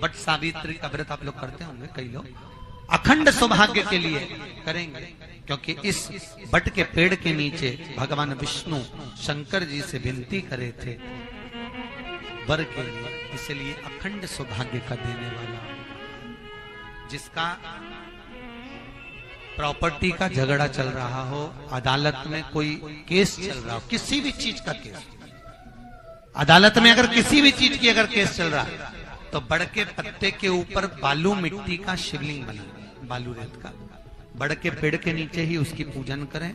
But Savitri का व्रत आप लोग करते होंगे, कई लोग अखंड सौभाग्य के लिए करेंगे, क्योंकि इस बट के पेड़ के नीचे भगवान विष्णु शंकर जी से विनती करे थे वर के लिए, इसलिए अखंड सौभाग्य का देने वाला, जिसका प्रॉपर्टी का झगड़ा चल रहा हो, अदालत में कोई केस चल रहा हो, किसी भी चीज का केस, अदालत में अगर किसी भी चीज की अगर केस चल रहा है, तो बड़ के पत्ते के ऊपर बालू मिट्टी का शिवलिंग बना, बालू रेत का, बड़ के पेड़ के नीचे ही उसकी पूजन करें,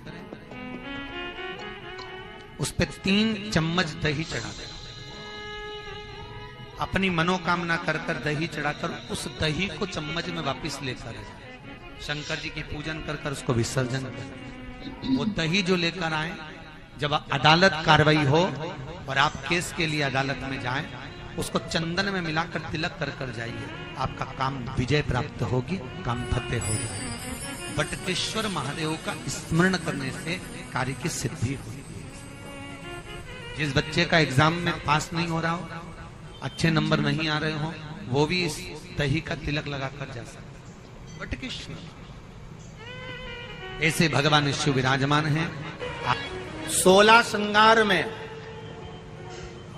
उस पे 3 चम्मच दही चढ़ा दें, अपनी मनोकामना कर कर दही चढ़ाकर उस दही को चम्मच में वापस लेकर शंकर जी की पूजन कर कर उसको विसर्जन करें। वो दही जो लेकर आए, जब अदालत कार्रवाई हो और आप केस के लिए अदालत में जाएं, उसको चंदन में मिलाकर तिलक कर कर जाइए, आपका काम विजय प्राप्त होगी, काम फतेह हो जाएगा। बटकेश्वर महादेव का स्मरण करने से कार्य की सिद्धि होगी। जिस बच्चे का एग्जाम में पास नहीं हो रहा हो, अच्छे नंबर नहीं आ रहे हो, वो भी इस दही का तिलक लगाकर जा सकता। बटकेश्वर ऐसे भगवान शिव विराजमान हैं। 16 श्रृंगार में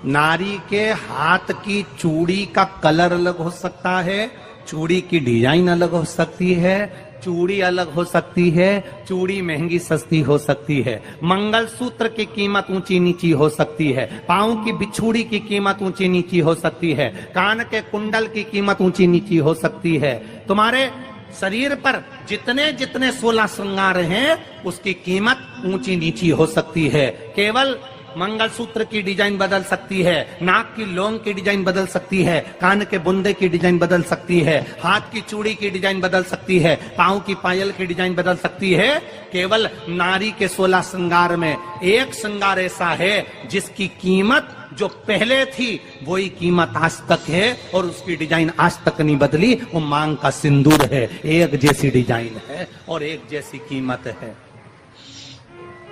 नारी के हाथ की चूड़ी का कलर अलग हो सकता है, चूड़ी की डिजाइन अलग हो सकती है, चूड़ी अलग हो सकती है, चूड़ी महंगी सस्ती हो सकती है, मंगलसूत्र की कीमत ऊंची नीची हो सकती है, पांव की बिछुड़ी की कीमत ऊंची नीची हो सकती है, कान के कुंडल की कीमत ऊंची नीची हो सकती है। तुम्हारे शरीर पर जितने जितने 16 श्रृंगार हैं, उसकी कीमत ऊंची नीची हो सकती है। केवल मंगलसूत्र की डिजाइन बदल सकती है, नाक की लौंग की डिजाइन बदल सकती है, कान के बुंदे की डिजाइन बदल सकती है, हाथ की चूड़ी की डिजाइन बदल सकती है, पांव की पायल की डिजाइन बदल सकती है। केवल नारी के 16 श्रृंगार में एक श्रृंगार ऐसा है जिसकी कीमत जो पहले थी वही कीमत आज तक है और उसकी डिजाइन आज तक नहीं बदली। वो मांग का सिंदूर है, एक जैसी डिजाइन है और एक जैसी कीमत है।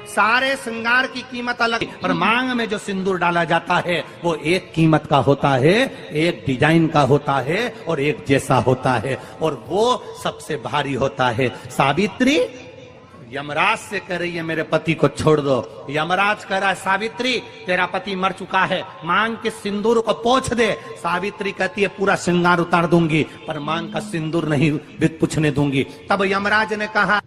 सारे श्रृंगार की कीमत अलग, पर मांग में जो सिंदूर डाला जाता है वो एक कीमत का होता है, एक डिजाइन का होता है और एक जैसा होता है, और वो सबसे भारी होता है। सावित्री यमराज से कह रही है मेरे पति को छोड़ दो। यमराज कह रहा है सावित्री तेरा पति मर चुका है, मांग के सिंदूर को पोंछ दे। सावित्री कहती है पूरा श्रृंगार उतार दूंगी पर मांग का सिंदूर नहीं पूछने दूंगी। तब यमराज ने कहा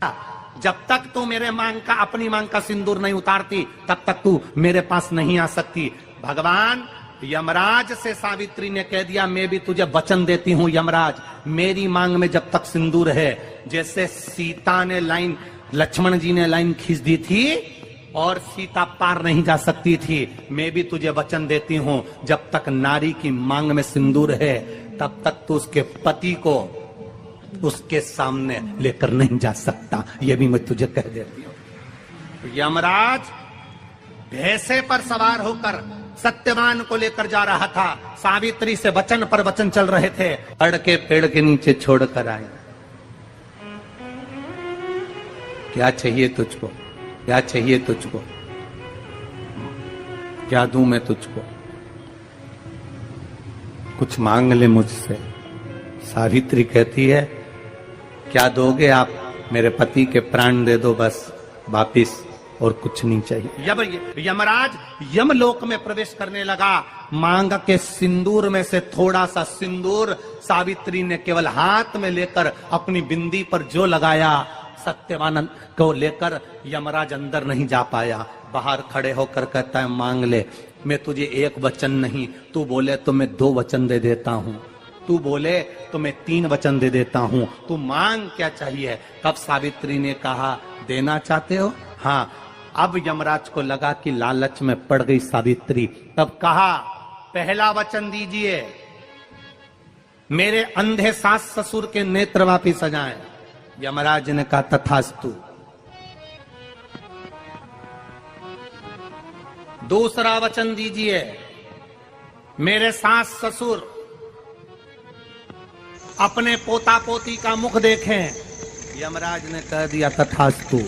जब तक तू मेरे मांग का अपनी मांग का सिंदूर नहीं उतारती तब तक तू मेरे पास नहीं आ सकती। भगवान यमराज से सावित्री ने कह दिया मैं भी तुझे वचन देती हूं यमराज, मेरी मांग में जब तक सिंदूर है, जैसे सीता ने लाइन, लक्ष्मण जी ने लाइन खींच दी थी और सीता पार नहीं जा सकती थी, मैं भी तुझे वचन देती हूं जब तक नारी की मांग में सिंदूर है तब तक तू उसके पति को उसके सामने लेकर नहीं जा सकता। यह भी मैं तुझे कह देती हूं। यमराज भैंसे पर सवार होकर सत्यवान को लेकर जा रहा था, सावित्री से वचन पर वचन चल रहे थे, अड़ के पेड़ के नीचे छोड़कर आए। क्या चाहिए तुझको, क्या चाहिए तुझको, क्या दूं मैं तुझको, कुछ मांग ले मुझसे। सावित्री कहती है क्या दोगे आप, मेरे पति के प्राण दे दो बस वापिस, और कुछ नहीं चाहिए। यमराज यमलोक में प्रवेश करने लगा, मांग के सिंदूर में से थोड़ा सा सिंदूर सावित्री ने केवल हाथ में लेकर अपनी बिंदी पर जो लगाया, सत्यवान को लेकर यमराज अंदर नहीं जा पाया। बाहर खड़े होकर कहता है मांग ले, मैं तुझे एक वचन नहीं, तू बोले तो मैं 2 वचन दे देता हूं, तू बोले तो मैं 3 वचन दे देता हूं, तू मांग क्या चाहिए। तब सावित्री ने कहा देना चाहते हो, हाँ। अब यमराज को लगा कि लालच में पड़ गई सावित्री, तब कहा पहला वचन दीजिए, मेरे अंधे सास ससुर के नेत्र वापिस आ जाएं। यमराज ने कहा तथास्तु। दूसरा वचन दीजिए, मेरे सास ससुर अपने पोता पोती का मुख देखें। यमराज ने कह दिया तथास्तु।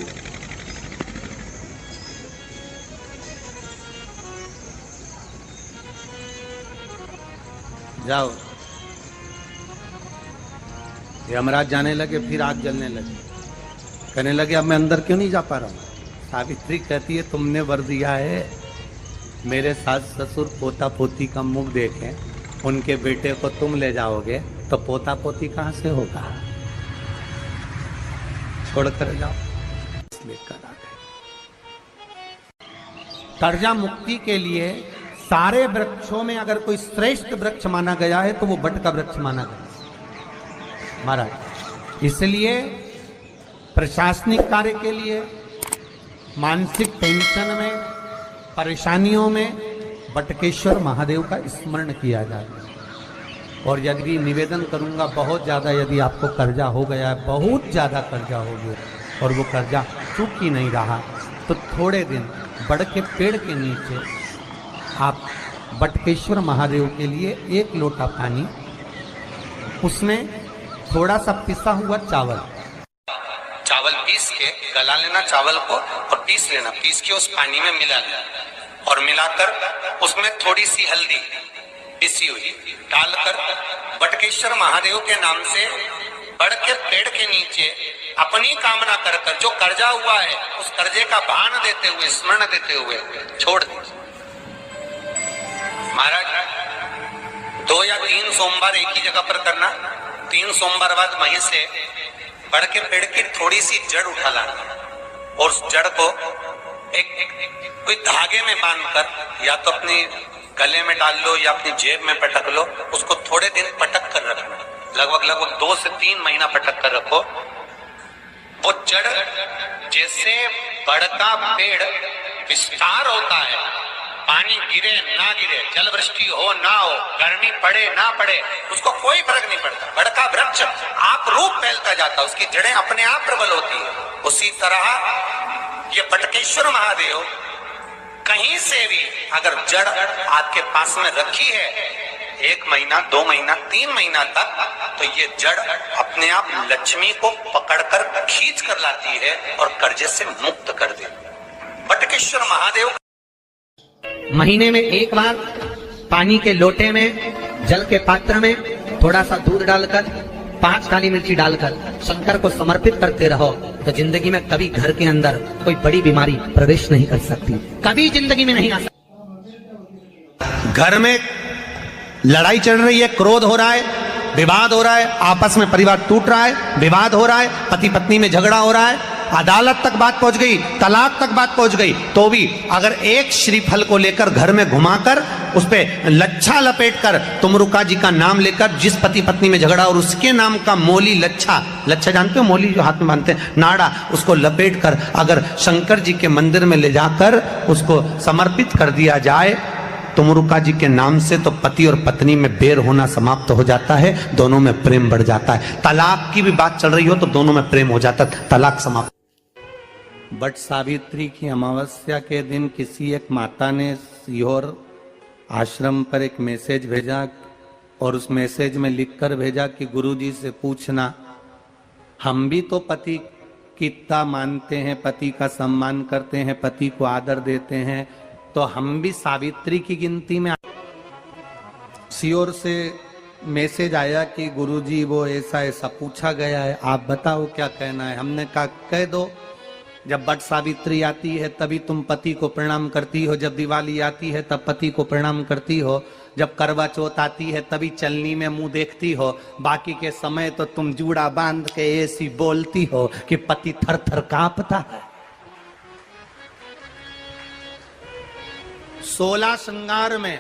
जाओ। यमराज जाने लगे, फिर आग जलने लगी। कहने लगे अब मैं अंदर क्यों नहीं जा पा रहा हूं। सावित्री कहती है तुमने वर दिया है, मेरे सास ससुर पोता पोती का मुख देखें, उनके बेटे को तुम ले जाओगे तो पोता पोती कहां से होगा, छोड़कर जाओ। लेकर आ गए। कर्जा मुक्ति के लिए सारे वृक्षों में अगर कोई श्रेष्ठ वृक्ष माना गया है तो वो बट का वृक्ष माना गया महाराज। इसलिए प्रशासनिक कार्य के लिए, मानसिक टेंशन में, परेशानियों में बटकेश्वर महादेव का स्मरण किया जाए। और यदि निवेदन करूंगा, बहुत ज्यादा यदि आपको कर्जा हो गया है, बहुत ज्यादा कर्जा हो गया और वो कर्जा चूक ही नहीं रहा, तो थोड़े दिन बड़ के पेड़ के नीचे आप बटकेश्वर महादेव के लिए 1 लोटा पानी, उसमें थोड़ा सा पिसा हुआ चावल पीस के गला लेना चावल को और पीस लेना, पीस के उस पानी में मिला लेना और मिलाकर उसमें थोड़ी सी हल्दी पिसी हुई डालकर बटकेश्वर महादेव के नाम से बड़ के पेड़ के नीचे अपनी कामना कर कर जो कर्जा हुआ है उस कर्जे का भान देते हुए, स्मरण देते हुए छोड़ दे। महाराज 2 या 3 सोमवार एक ही जगह पर करना, 3 सोमवार बाद वहीं से बड़ के पेड़ की थोड़ी सी जड़ उठा लाना और उस जड़ को कोई धागे में बांधकर या तो अपनी गले में डाल लो या अपनी जेब में पटक लो, उसको थोड़े दिन पटक कर रखना, लगभग 2 से 3 महीना पटक कर रखो। वो जड़ जैसे बड़का पेड़ विस्तार होता है, पानी गिरे ना गिरे, जल वृष्टि हो ना हो, गर्मी पड़े ना पड़े, उसको कोई फर्क नहीं पड़ता। बड़का वृक्ष आप रूप फैलता जाता, उसकी जड़ें अपने आप प्रबल होती है। उसी तरह ये बटकेश्वर महादेव कहीं से भी अगर जड़ आपके पास में रखी है 1 महीना, 2 महीना, 3 महीना तक, तो ये जड़ अपने आप लक्ष्मी को पकड़कर खींच कर लाती है और कर्जे से मुक्त कर देती है। बटकेश्वर महादेव महीने में 1 बार पानी के लोटे में, जल के पात्र में थोड़ा सा दूध डालकर, 5 काली मिर्ची डालकर शंकर को समर्पित करते रहो, तो जिंदगी में कभी घर के अंदर कोई बड़ी बीमारी प्रवेश नहीं कर सकती, कभी जिंदगी में नहीं आ सकती। घर में लड़ाई चल रही है, क्रोध हो रहा है, विवाद हो रहा है, आपस में परिवार टूट रहा है, विवाद हो रहा है, पति पत्नी में झगड़ा हो रहा है, अदालत तक बात पहुंच गई, तलाक तक बात पहुंच गई, तो भी अगर एक श्रीफल को लेकर घर में घुमाकर उस पे लच्छा लपेटकर तुमरुका जी का नाम लेकर जिस पति पत्नी में झगड़ा और उसके नाम का मोली लच्छा, लच्छा जानते हो मोली जो हाथ में बांधते हैं, नाड़ा, उसको लपेट कर अगर शंकर जी के मंदिर में ले जाकर उसको समर्पित कर दिया जाए तुमरुका जी के नाम से, तो पति और पत्नी में बैर होना समाप्त हो जाता है, दोनों में प्रेम बढ़ जाता है। तलाक की भी बात चल रही हो तो दोनों में प्रेम हो जाता है, तलाक समाप्त। बट सावित्री की अमावस्या के दिन किसी एक माता ने सीहोर आश्रम पर एक मैसेज भेजा और उस मैसेज में लिखकर भेजा कि गुरुजी से पूछना, हम भी तो पति कितना मानते हैं, पति का सम्मान करते हैं, पति को आदर देते हैं, तो हम भी सावित्री की गिनती में। सीहोर से मैसेज आया कि गुरुजी वो ऐसा ऐसा पूछा गया है, आप बताओ क्या कहना है। हमने कहा कह दो, जब बट सावित्री आती है तभी तुम पति को प्रणाम करती हो, जब दिवाली आती है तब पति को प्रणाम करती हो, जब करवा चौथ आती है तभी चलनी में मुंह देखती हो, बाकी के समय तो तुम जूड़ा बांध के ऐसी बोलती हो कि पति थर थर कांपता है। 16 श्रृंगार में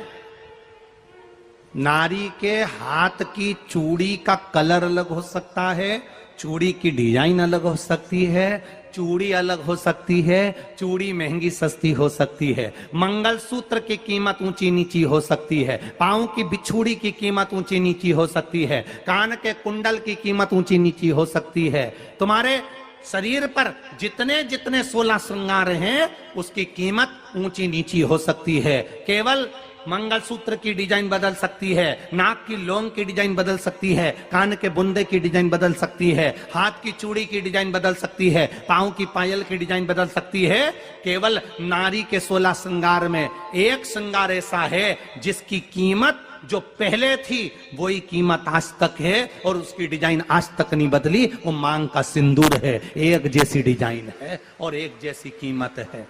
नारी के हाथ की चूड़ी का कलर अलग हो सकता है, चूड़ी की डिजाइन अलग हो सकती है, चूड़ी अलग हो सकती है, चूड़ी महंगी सस्ती हो सकती है, मंगलसूत्र की कीमत ऊंची नीची हो सकती है, पांव की बिछुड़ी की कीमत ऊंची नीची हो सकती है, कान के कुंडल की कीमत ऊंची नीची हो सकती है। तुम्हारे शरीर पर जितने जितने 16 श्रृंगार हैं उसकी कीमत ऊंची नीची हो सकती है। केवल मंगलसूत्र की डिजाइन बदल सकती है, नाक की लौंग की डिजाइन बदल सकती है, कान के बुंदे की डिजाइन बदल सकती है, हाथ की चूड़ी की डिजाइन बदल सकती है, पांव की पायल की डिजाइन बदल सकती है। केवल नारी के 16 श्रृंगार में एक श्रृंगार ऐसा है जिसकी कीमत जो पहले थी वही कीमत आज तक है और उसकी डिजाइन आज तक नहीं बदली। वो मांग का सिंदूर है, एक जैसी डिजाइन है और एक जैसी कीमत है।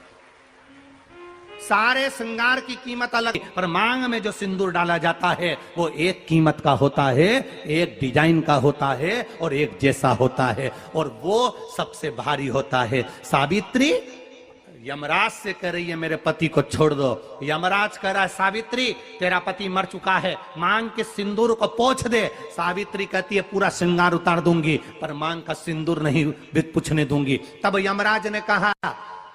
सारे श्रृंगार की कीमत अलग, पर मांग में जो सिंदूर डाला जाता है वो एक कीमत का होता है, एक डिजाइन का होता है और एक जैसा होता है और वो सबसे भारी होता है। सावित्री यमराज से कह रही है मेरे पति को छोड़ दो। यमराज कह रहा है सावित्री तेरा पति मर चुका है, मांग के सिंदूर को पोंछ दे। सावित्री कहती है पूरा श्रृंगार उतार दूंगी पर मांग का सिंदूर नहीं पूछने दूंगी। तब यमराज ने कहा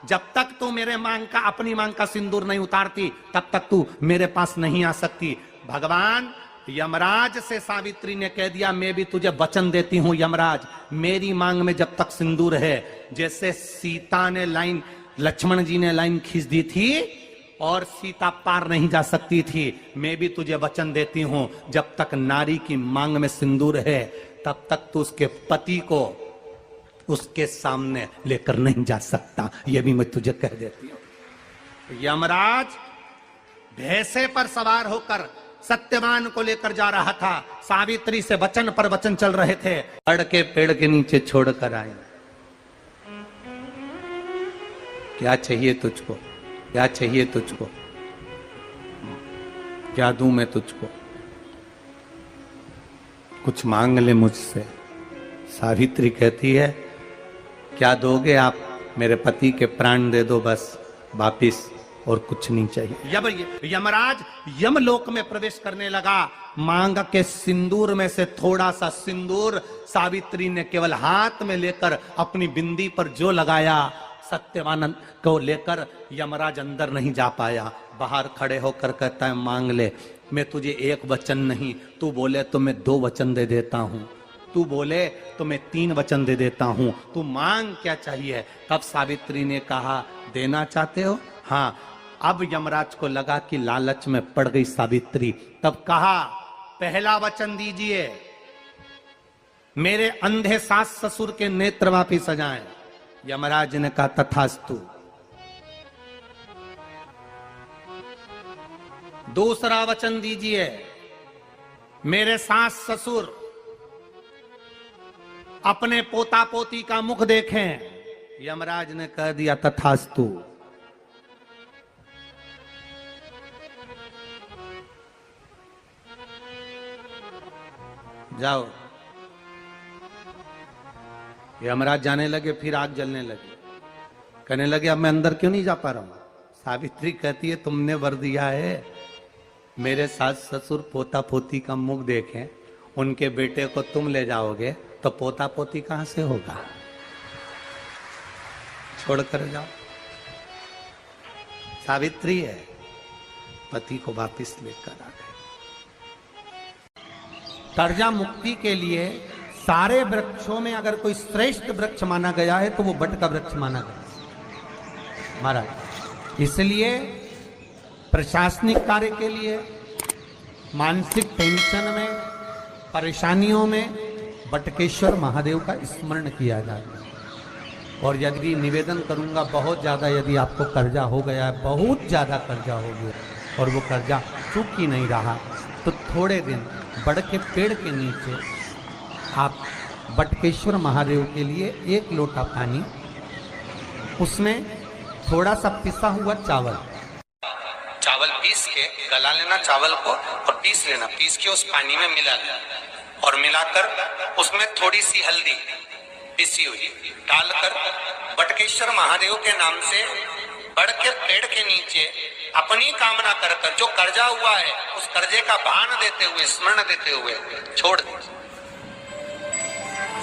जब तक तू मेरे मांग का अपनी मांग का सिंदूर नहीं उतारती तब तक तू मेरे पास नहीं आ सकती। भगवान यमराज से सावित्री ने कह दिया मैं भी तुझे वचन देती हूं यमराज, मेरी मांग में जब तक सिंदूर है, जैसे सीता ने लाइन लक्ष्मण जी ने लाइन खींच दी थी और सीता पार नहीं जा सकती थी, मैं भी तुझे वचन देती हूं जब तक नारी की मांग में सिंदूर है तब तक तू उसके पति को उसके सामने लेकर नहीं जा सकता। यह भी मैं तुझे कह देती हूं। यमराज भैंसे पर सवार होकर सत्यवान को लेकर जा रहा था, सावित्री से वचन पर वचन चल रहे थे। अड़ के पेड़ के नीचे छोड़कर आए। क्या चाहिए तुझको, क्या चाहिए तुझको, क्या दूं मैं तुझको, कुछ मांग ले मुझसे। सावित्री कहती है क्या दोगे आप, मेरे पति के प्राण दे दो बस वापिस, और कुछ नहीं चाहिए। यमराज यमलोक में प्रवेश करने लगा। मांग के सिंदूर में से थोड़ा सा सिंदूर सावित्री ने केवल हाथ में लेकर अपनी बिंदी पर जो लगाया, सत्यवान को लेकर यमराज अंदर नहीं जा पाया। बाहर खड़े होकर कहता है मांग ले, मैं तुझे एक वचन नहीं, तू बोले तो मैं 2 वचन दे देता हूं, तू बोले तो मैं 3 वचन दे देता हूं, तू मांग क्या चाहिए। तब सावित्री ने कहा देना चाहते हो, हाँ। अब यमराज को लगा कि लालच में पड़ गई सावित्री। तब कहा पहला वचन दीजिए, मेरे अंधे सास ससुर के नेत्र वापिस आ जाएं। यमराज ने कहा तथास्तु। दूसरा वचन दीजिए, मेरे सास ससुर अपने पोता पोती का मुख देखें। यमराज ने कह दिया तथास्तु। जाओ। यमराज जाने लगे, फिर आग जलने लगी। कहने लगे अब मैं अंदर क्यों नहीं जा पा रहा हूं। सावित्री कहती है तुमने वर दिया है मेरे सास ससुर पोता पोती का मुख देखें, उनके बेटे को तुम ले जाओगे तो पोता पोती कहां से होगा, छोड़कर जाओ। सावित्री है, पति को वापिस लेकर आ गए। कर्जा मुक्ति के लिए सारे वृक्षों में अगर कोई श्रेष्ठ वृक्ष माना गया है तो वो बट का वृक्ष माना गया महाराज। इसलिए प्रशासनिक कार्य के लिए, मानसिक टेंशन में, परेशानियों में बटकेश्वर महादेव का स्मरण किया जाए। और यदि निवेदन करूंगा बहुत ज्यादा, यदि आपको कर्जा हो गया है, बहुत ज्यादा कर्जा हो गया और वो कर्जा चूक ही नहीं रहा, तो थोड़े दिन बड़ के पेड़ के नीचे आप बटकेश्वर महादेव के लिए 1 लोटा पानी, उसमें थोड़ा सा पिसा हुआ चावल पीस के गला लेना चावल को और पीस लेना, पीस के उस पानी में मिला लेना और मिलाकर उसमें थोड़ी सी हल्दी पिसी हुई डालकर बटकेश्वर महादेव के नाम से बड़ के पेड़ के नीचे अपनी कामना कर कर जो कर्जा हुआ है उस कर्जे का भान देते हुए, स्मरण देते हुए छोड़ दीजिए।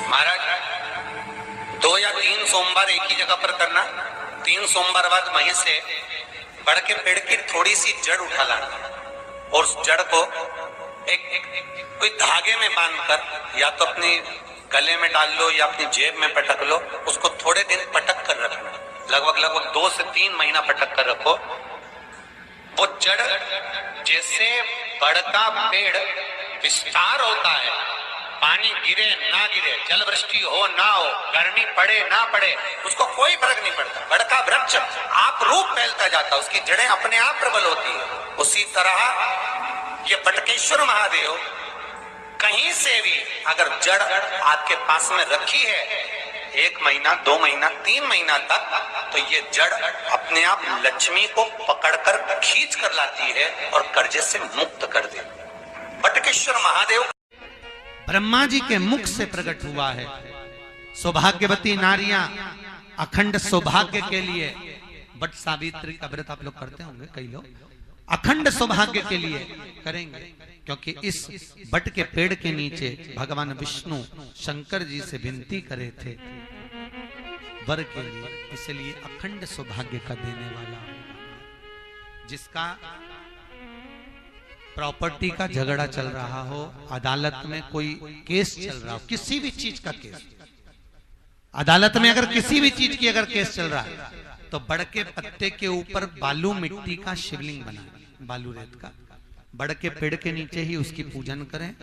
महाराज 2 या 3 सोमवार एक ही जगह पर करना। 3 सोमवार बाद वहीं से बड़ के पेड़ की थोड़ी सी जड़ उठा लाना और उस जड़ को कोई धागे में बांधकर या तो अपने गले में डाल लो या अपनी जेब में पटक लो, उसको थोड़े दिन पटक कर रखना, लगभग 2 से 3 महीना पटक कर रखो। वो जड़ जैसे बड़ का पेड़ विस्तार होता है, पानी गिरे ना गिरे, जल वृष्टि हो ना हो, गर्मी पड़े ना पड़े, उसको कोई फर्क नहीं पड़ता। बड़ का वृक्ष आप रूप फैलता जाता, उसकी जड़ें अपने आप प्रबल होती है। उसी तरह ये बटकेश्वर महादेव कहीं से भी अगर जड़ आपके पास में रखी है 1 महीना 2 महीना 3 महीना तक, तो ये जड़ अपने आप लक्ष्मी को पकड़कर खींच कर लाती है और कर्जे से मुक्त कर दे। बटकेश्वर महादेव ब्रह्मा जी के मुख से प्रकट हुआ है। सौभाग्यवती नारियां अखंड सौभाग्य के लिए बट सावित्री का व्रत आप लोग करते होंगे, कई लोग अखंड सौभाग्य के लिए करेंगे, क्योंकि इस बट के पेड़ के नीचे भगवान विष्णु शंकर जी से विनती करे थे वर के लिए, इसलिए अखंड सौभाग्य का देने वाला, जिसका प्रॉपर्टी का झगड़ा चल रहा हो, अदालत में कोई केस चल रहा हो, किसी भी चीज का केस, अदालत में अगर किसी भी चीज की अगर केस चल रहा है, तो बड़ के पत्ते के ऊपर बालू मिट्टी का शिवलिंग बना, बालू रेत का, बड़ के पेड़ के नीचे ही उसकी पूजन करें,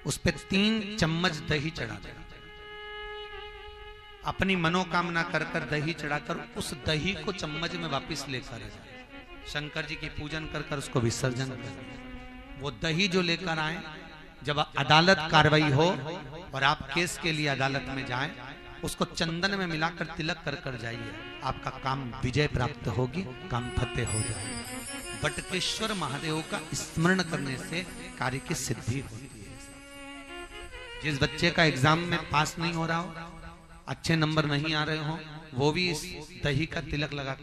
उस पे 3 चम्मच दही चढ़ा दें, अपनी मनोकामना कर कर दही चढ़ाकर उस दही को चम्मच में वापस लेकर जाए, शंकर जी की पूजन कर कर उसको विसर्जन करें। वो दही जो लेकर आए, जब अदालत कार्रवाई हो और आप केस के लिए अदालत में जाएं, उसको चंदन में मिलाकर तिलक कर कर जाइए, आपका काम विजय प्राप्त होगी, काम फतेह हो जाएगा। बटकेश्वर महादेव का स्मरण करने से कार्य की सिद्धि होती है। जिस बच्चे का एग्जाम में पास नहीं हो रहा हो, अच्छे नंबर नहीं आ रहे हो, वो भी इस दही का तिलक लगा